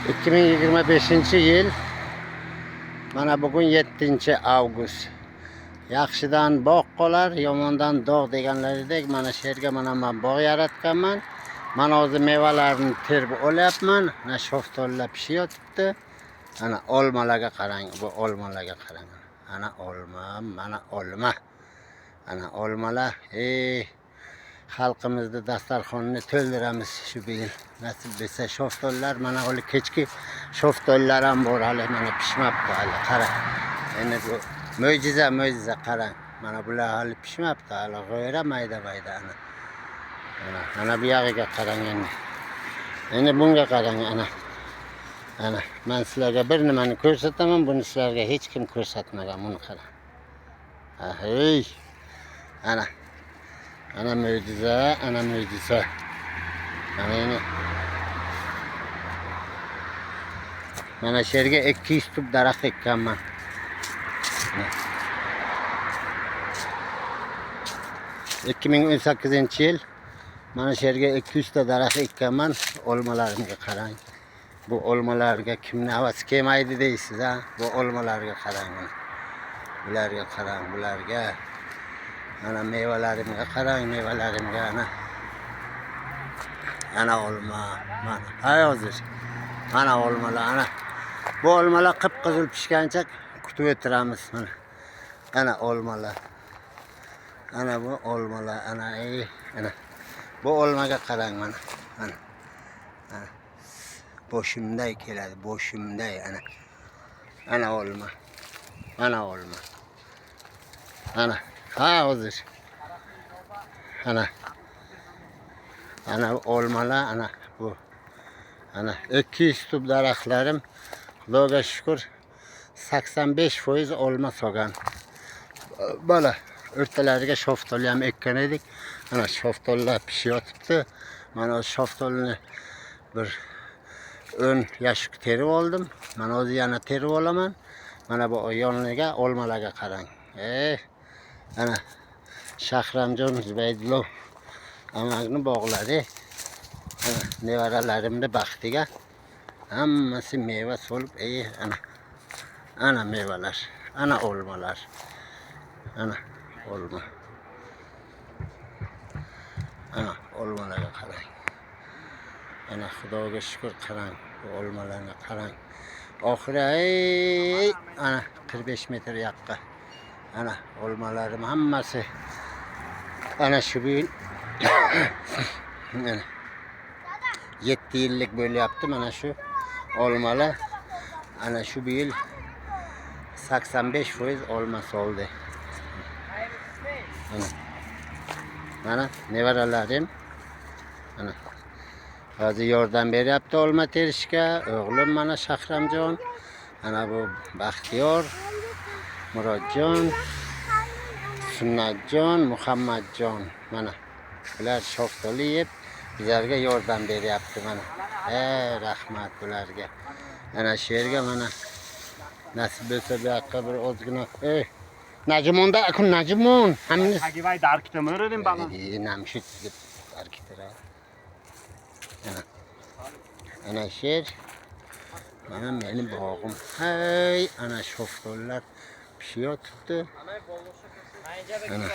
2025-yil mana bugun 7-avgust. Yaxshidan bog' qolar, yomondan dog' deganlaridek mana shu yerga mana men bog' yaratganman. Mana hozir mevalarni terib olyapman. Mana shoftollar pishiyotibdi. Ana olmalarga qarang, bu olmalarga qarang. Ana olma, mana olma. Ana olmalar, xalqimizni dasturxonni to'ldiramiz shu yil. Nasib bo'lsa shoftollar mana hali kechki shoftollar ham bor, hali mana pishmabdi hali. Qarang. Endi bu mo'jiza qarang. Mana bular hali pishmabdi, hali g'o'ra mayda ana. Ana bu yog'iga qarang endi. Endi bunga qarang ana. Ana men sizlarga bir nimani ko'rsataman, buni sizlarga hech kim ko'rsatmagan, buni qarang. Hey. Ana mo'jiza, ana mo'jiza. Mana shu yerga 200 tub daraxt ekkanman. 2018-yil mana shu yerga 200 ta daraxt ekkanman. Olmalarimga qarang. Bu olmalarga kimni havas kelmaydi deysiz, ha? Bu olmalarga qarang. Bularga qarang, bularga. Ana mevalarimga qarang, mevalarimga ana. Ana olma, mana. Hozir. Mana olmalar, ana. Bu olmalar qip-qizil pishgancha kutib o'tiramiz mana. Ana olmalar. Ana bu olmalar, ana ana. Bu olmaga qarang mana. Ana. Boshimday keladi, boshimday ana. Ana olma. Ana olma. Ana. Hozir. Ana olmalar, ana bu. Ana 200 tub daraxtlarim Xudoga shukr 85% olma solgan. Bala o'rtalariga shoftoli ham ekkan edik. Ana shoftollar pishiyotibdi. Mana shoftolni bir 10 yashik terib oldim. Mana hozir yana terib olaman. Mana bu yoniga olmalarga qarang. Ana Shahramjon Zubaydullo amag'ni bog'lari. Ana nevaralarimni baxtiga hammasi meva solib, ana mevalar, ana olmalar. Ana olma. Ana olmalarga qarang. Ana Xudoga shukr qarang, bu olmalarga qarang. Oxiri ana 45 metr yoqqa. Ana olmalarim hammasi. Ana shu yil 7 yillik bo'lyapti mana shu olmalar. Ana shu yil 85% olma soldi. Mana nevaralarim. Ana hozir yordam beryapti olma terishga. O'g'lim mana Shahramjon. Ana bu Baxtiyor, Murodjon, Sunnatjon, Muhammadjon. Mana bular shoftoli yeb bizlarga yordam beryapti mana. Rahmat bularga. Ana shu yerga mana nasib bo'lsa bu yoqqa bir ozgina. Najmonda, kun Najmon. Hamni Hagivay darkitamirdim bana. Namshit deb darkitira. Ana sher. Mana meni bog'im. Hey, ana shoftollar pishiyotibdi. Ana